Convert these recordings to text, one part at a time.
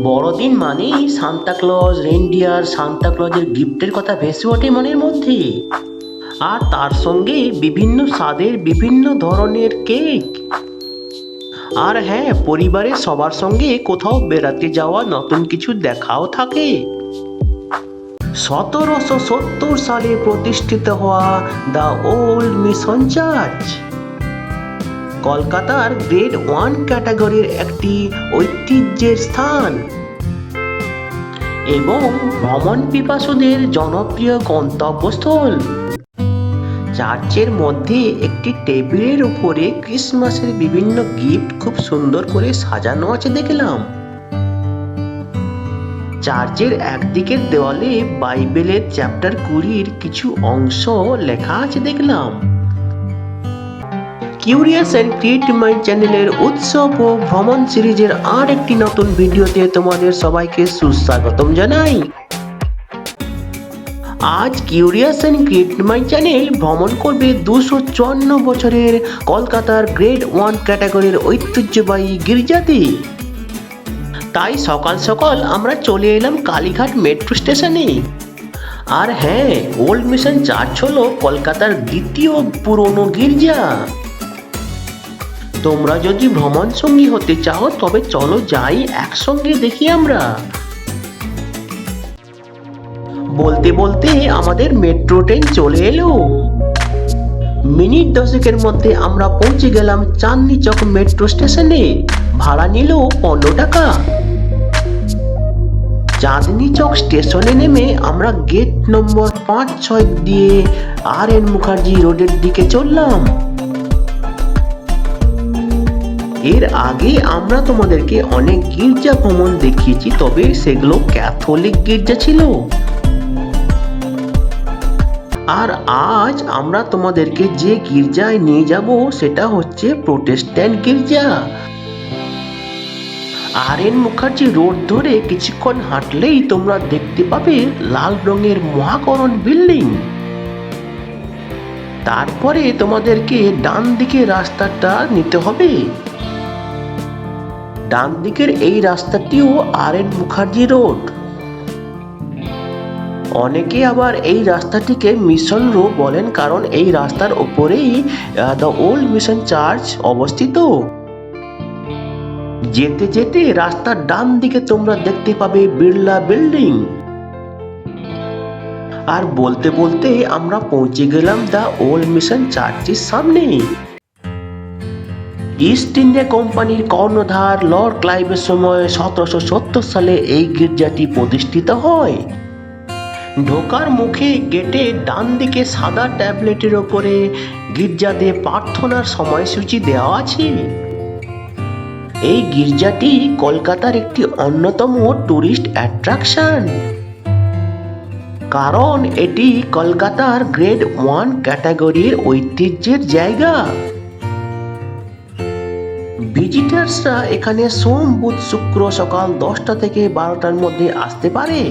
বড়দিন মানেই Santa Claus, reindeer, সান্তাক্লজের গিফটের কথা ভেসে ওঠে মনের মধ্যে। আর তার সঙ্গে বিভিন্ন স্বাদের বিভিন্ন ধরনের কেক। আর হ্যাঁ, পরিবারের সবার সঙ্গে কোথাও বেড়াতে যাওয়া, নতুন কিছু দেখাও থাকে। 1770 সালে প্রতিষ্ঠিত হওয়া দ্য ওল্ড মিশন চার্চ কলকাতার গ্রেড 1 ক্যাটাগরির একটি ঐতিহ্যের স্থান এবং ভ্রমণ পিপাসুদের জনপ্রিয় গন্তব্যস্থল। চার্চের মধ্যে একটি টেবিলের উপরে ক্রিসমাসের বিভিন্ন গিফট খুব সুন্দর করে সাজানো আছে দেখলাম। চার্চের একদিকের দেওয়ালে বাইবেলের চ্যাপ্টার 20 কিছু অংশ লেখা আছে দেখলাম। কিউরিয়াস অ্যান্ড ক্রিয়েটিভ মাইন্ড চ্যানেলের উৎসব ও ভ্রমণ সিরিজের আর একটি নতুন ভিডিওতে তোমাদের সবাইকে সুস্বাগতম জানাই। আজ curious and creative mind channel ভ্রমণ করবে 254 বছরের কলকাতার গ্রেড 1 ক্যাটাগরির ঐতিহ্যবাহী গির্জাতে। তাই সকাল সকাল আমরা চলে এলাম কালীঘাট মেট্রো স্টেশনে। আর হ্যাঁ, ওল্ড মিশন চার্চ হলো কলকাতার দ্বিতীয় পুরনো গির্জা। তোমরা যদি ভ্রমণ সঙ্গী হতে চাও তবে চলো যাই, একসঙ্গে দেখি আমরা। বলতে বলতে আমাদের মেট্রো ট্রেন চলে এলো। মিনিট 10 মধ্যে আমরা পৌঁছে গেলাম চাঁদনি চক মেট্রো স্টেশনে। ভাড়া নিল 15 টাকা। চাঁদনি চক স্টেশনে নেমে আমরা গেট নম্বর 5-6 দিয়ে RN মুখার্জি রোডের দিকে চললাম। এর আগে আমরা তোমাদেরকে অনেক গির্জা ভ্রমণ দেখিয়েছি, তবে সেগুলো ক্যাথলিক গির্জা ছিল। আর আজ আমরা তোমাদেরকে যে গির্জায় নিয়ে যাব সেটা হচ্ছে প্রোটেস্ট্যান্ট গির্জা। RN মুখার্জি রোড ধরে কিছুক্ষণ হাঁটলেই তোমরা দেখতে পাবে লাল রঙের মহাকরণ বিল্ডিং। তারপরে তোমাদেরকে ডান দিকে রাস্তাটা নিতে হবে। ডান দিকের এই রাস্তাটিও RN মুখার্জি রোড। অনেকে আবার এই রাস্তাটিকে মিশন রোড বলেন, কারণ এই রাস্তার ওপরেই দ্য ওল্ড মিশন চার্চ অবস্থিত। যেতে যেতে রাস্তার ডান দিকে তোমরা দেখতে পাবে বিড়লা বিল্ডিং। আর বলতে বলতে আমরা পৌঁছে গেলাম দ্য ওল্ড মিশন চার্চের সামনে। ইস্ট ইন্ডিয়া কোম্পানির কর্ণধার লর্ড ক্লাইভের সময় 1770 সালে এই গির্জাটি প্রতিষ্ঠিত হয়। ঢোকার মুখে গেটে ডান দিকে সাদা ট্যাবলেটের ওপরে গির্জাতে প্রার্থনার সময়সূচি দেওয়া আছে। এই গির্জাটি কলকাতার একটি অন্যতম টুরিস্ট অ্যাট্রাকশন, কারণ এটি কলকাতার গ্রেড 1 ক্যাটাগরির ঐতিহ্যের জায়গা। ভিজিটার্সরা এখানে সোম, বুধ, শুক্র সকাল 10টা থেকে 12টার মধ্যে আসতে পারে।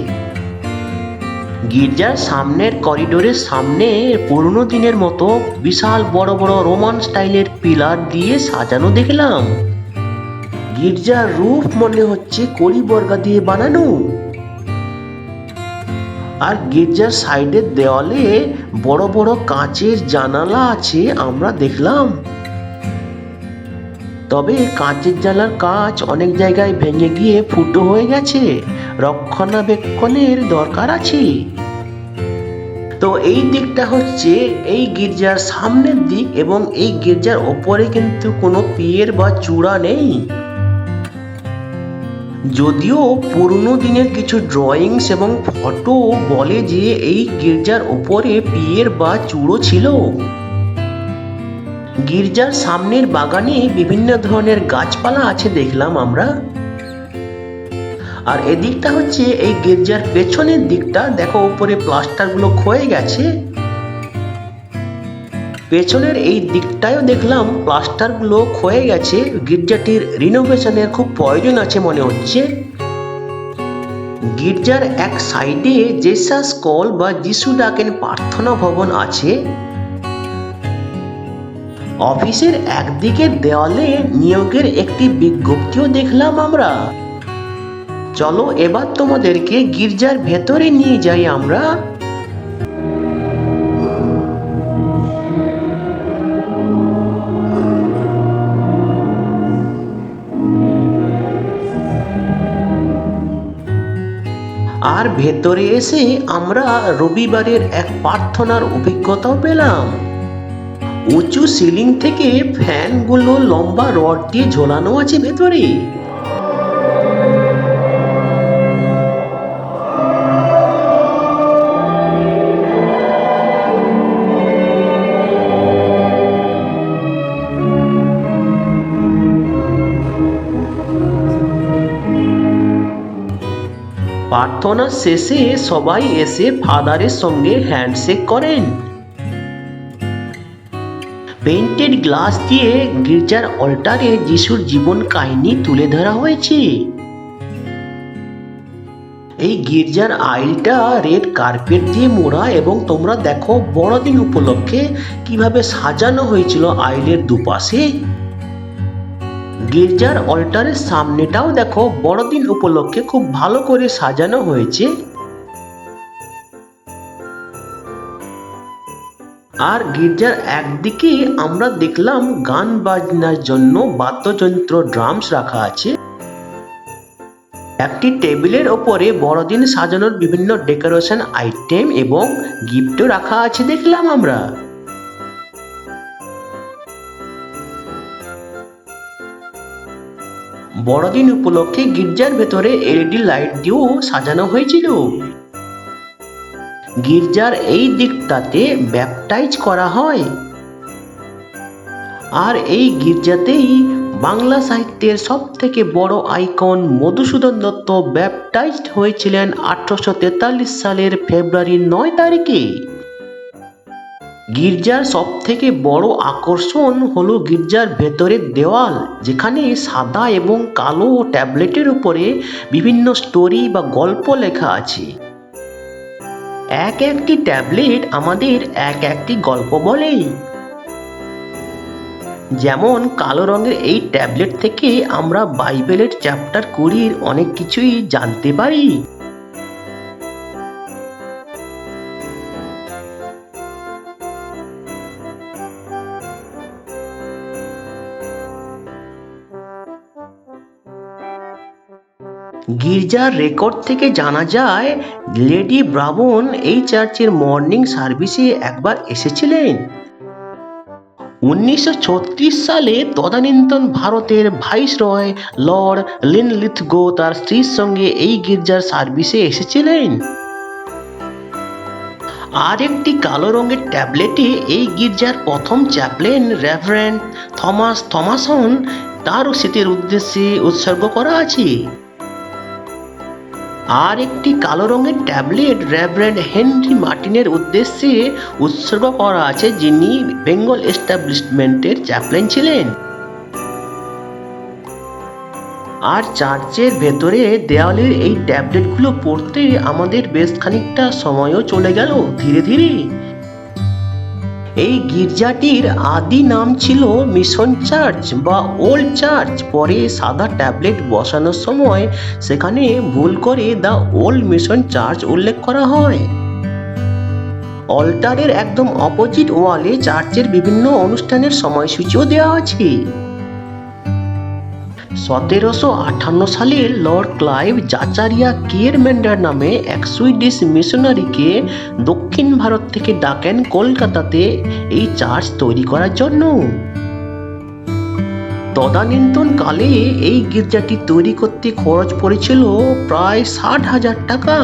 গির্জার সামনের করিডোরের সামনে পুরনো দিনের মতো বিশাল বড় বড় রোমান স্টাইলের পিলার দিয়ে সাজানো দেখলাম। গির্জার রূপ মনে হচ্ছে কড়িবর্গা দিয়ে বানানো। আর গির্জার সাইডের দেওয়ালে বড় বড় কাঁচের জানালা আছে আমরা দেখলাম। তবে কাঁচের জানালার কাঁচ অনেক জায়গায় ভেঙে গিয়ে ফুটো হয়ে গেছে, রক্ষণাবেক্ষণের দরকার আছে। তো এই দিকটা হচ্ছে এই গির্জার সামনের দিক, এবং এই গির্জার ওপরে কিন্তু কোনো পিয়ের বা চূড়া নেই। যদিও পুরনো দিনের কিছু ড্রয়িংস এবং ফটো বলে যে এই গির্জার ওপরে পিয়ের বা চূড়ো ছিল। গির্জার সামনের বাগানে বিভিন্ন ধরনের গাছপালা আছে দেখলাম আমরা। আর এদিকটা হচ্ছে এই গির্জার পেছনের দিকটা, দেখো উপরে প্লাস্টারগুলো ক্ষয়ে গেছে। পেছনের এই দিকটাও দেখলাম প্লাস্টারগুলো ক্ষয়ে গেছে। গির্জাটির রিনোভেশনের খুব প্রয়োজন আছে মনে হচ্ছে। গির্জার এক সাইডে জেসাস কল বা যিশু ডাকেন প্রার্থনা ভবন আছে। অফিসের একদিকের দেওয়ালে নিয়োগের একটি বিজ্ঞপ্তিও দেখলাম আমরা। চলো এবার তোমাদেরকে গির্জার ভেতরে নিয়ে যাই আমরা। আর ভেতরে এসে আমরা রবিবারের এক প্রার্থনার অভিজ্ঞতাও পেলাম। উঁচু সিলিং থেকে ফ্যানগুলো লম্বা রড দিয়ে ঝোলানো আছে ভেতরে। প্রার্থনা শেষে সবাই এসে ফাদারের সঙ্গে হ্যান্ডশেক করেন। পেইন্টেড গ্লাস দিয়ে গির্জার অল্টারে যিশুর জীবন কাহিনী তুলে ধরা হয়েছে। এই গির্জার আইলটা রেড কার্পেট দিয়ে মোড়া এবং তোমরা দেখো বড়দিন উপলক্ষে কিভাবে সাজানো হয়েছিল আইলের দুপাশে। গির্জার অল্টারের সামনেটাও দেখো বড়দিন উপলক্ষে খুব ভালো করে সাজানো হয়েছে। আর গির্জার একদিকে আমরা দেখলাম গান বাজনার জন্য বাদ্যযন্ত্র ড্রামস রাখা আছে। একটি টেবিলের ওপরে বড়দিন সাজানোর বিভিন্ন ডেকোরেশন আইটেম এবং গিফটও রাখা আছে দেখলাম আমরা। বড়দিন উপলক্ষে গির্জার ভেতরে এলইডি লাইট দিয়েও সাজানো হয়েছিল। গির্জার এই দিকটাতে ব্যাপটাইজ করা হয়। আর এই গির্জাতেই বাংলা সাহিত্যের সব থেকে বড় আইকন মধুসূদন দত্ত ব্যাপটাইজড হয়েছিলেন 1843 সালের ফেব্রুয়ারির 9 তারিখে। গির্জার সব থেকে বড় আকর্ষণ হলো গির্জার ভেতরের দেওয়াল, যেখানে সাদা এবং কালো ট্যাবলেটের উপরে বিভিন্ন স্টোরি বা গল্প লেখা আছে। এক একটি ট্যাবলেট আমাদের এক একটি গল্প বলে। যেমন কালো রঙের এই ট্যাবলেট থেকে আমরা বাইবেলের চ্যাপ্টার 20 অনেক কিছুই জানতে পারি। গির্জার রেকর্ড থেকে জানা যায় লেডি ব্রাবোন এই চার্চের মর্নিং সার্ভিসে একবার এসেছিলেন। 1936 সালে তদানীন্তন ভারতের ভাইসরয় লর্ড লিনলিথগো তার স্ত্রীর সঙ্গে এই গির্জার সার্ভিসে এসেছিলেন। আর একটি কালো রঙের ট্যাবলেটে এই গির্জার প্রথম চ্যাপলেন রেভারেন্ড থমাস থমাসন তার স্মৃতির উদ্দেশ্যে উৎসর্গ করা আছে। আর একটি কালো রঙের ট্যাবলেট রেভারেন্ড হেনরি মার্টিনের উদ্দেশ্যে উৎসর্গ করা আছে, যিনি বেঙ্গল এস্টাবলিশমেন্টের চ্যাপলেন ছিলেন। আর চার্চের ভেতরে দেওয়ালের এই ট্যাবলেটগুলো পড়তে আমাদের বেশ খানিকটা সময়ও চলে গেল ধীরে ধীরে। এই গির্জাটির আদি নাম ছিল মিশন চার্চ বা ওল্ড চার্চ। পরে সাদা ট্যাবলেট বসানোর সময় সেখানে ভুল করে দ্য ওল্ড মিশন চার্চ উল্লেখ করা হয়। অল্টারের একদম অপোজিট ওয়ালে চার্চের বিভিন্ন অনুষ্ঠানের সময়সূচিও দেওয়া আছে। 1758 সালে লর্ড ক্লাইভ জাচারিয়া কিয়েরম্যান্ডার নামে এক সুইডিশ মিশনারিকে দক্ষিণ ভারত থেকে ডাকেন কলকাতাতে এই চার্চ তৈরি করার জন্য। তদানীন্তন কালে এই গির্জাটি তৈরি করতে খরচ পড়েছিল প্রায় 60,000 টাকা।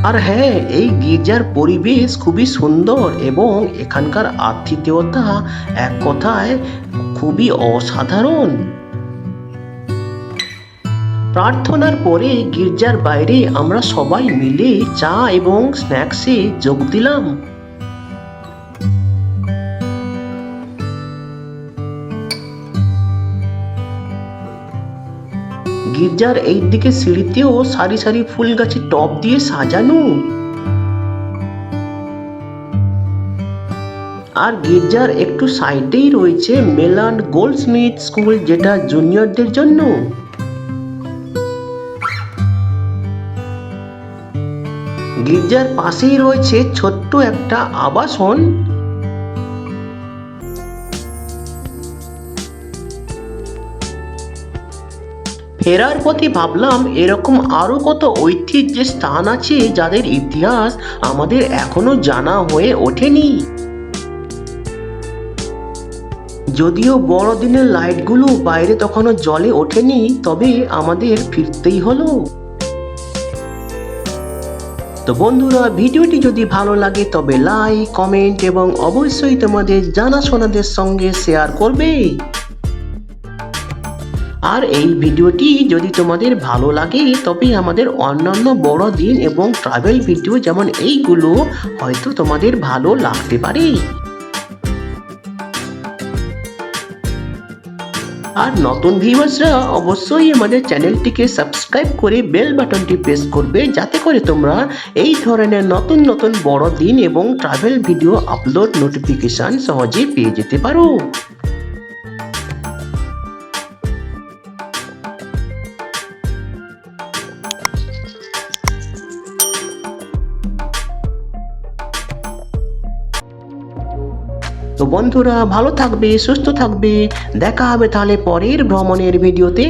আর হ্যাঁ, এই গির্জার পরিবেশ খুবই সুন্দর এবং এখানকার আতিথেয়তা এক কথায় খুবই অসাধারণ। প্রার্থনার পরে গির্জার বাইরে আমরা সবাই মিলে চা এবং স্ন্যাক্সে যোগ দিলাম। গির্জার এই দিকে সিঁড়িতেও সারি সারি ফুল গাছের টব দিয়ে সাজানো। আর গির্জার একটু সাইডেই রয়েছে মেলান্ড গোল্ডস্মিথ স্কুল, যেটা জুনিয়রদের জন্য। গির্জার পাশেই রয়েছে ছোট্ট একটা আবাসন। ফেরার পথে ভাবলাম এরকম আরো কত ঐতিহ্যের স্থান আছে যাদের ইতিহাস আমাদের এখনো জানা হয়ে ওঠেনি। যদিও বড়দিনের লাইটগুলো বাইরে তখনও জ্বলে ওঠেনি, তবে আমাদের ফিরতেই হলো। তো বন্ধুরা, ভিডিওটি যদি ভালো লাগে তবে লাইক, কমেন্ট এবং অবশ্যই তোমাদের জানাশোনাদের সঙ্গে শেয়ার করবে। আর এই ভিডিওটি যদি তোমাদের ভালো লাগে তবে আমাদের অন্যান্য বড়দিন এবং ট্রাভেল ভিডিও যেমন এইগুলো হয়তো তোমাদের ভালো লাগতে পারে। আর নতুন ভিউয়ার্সরা অবশ্যই আমাদের চ্যানেলটিকে সাবস্ক্রাইব করে বেল বাটনটি প্রেস করবে, যাতে করে তোমরা এই ধরনের নতুন নতুন বড়দিন এবং ট্রাভেল ভিডিও আপলোড নোটিফিকেশন সহজে পেয়ে যেতে পারো। তো বন্ধুরা, ভালো থাকবে, সুস্থ থাকবে। দেখা হবে তাহলে পরের ভ্রমণের ভিডিওতে।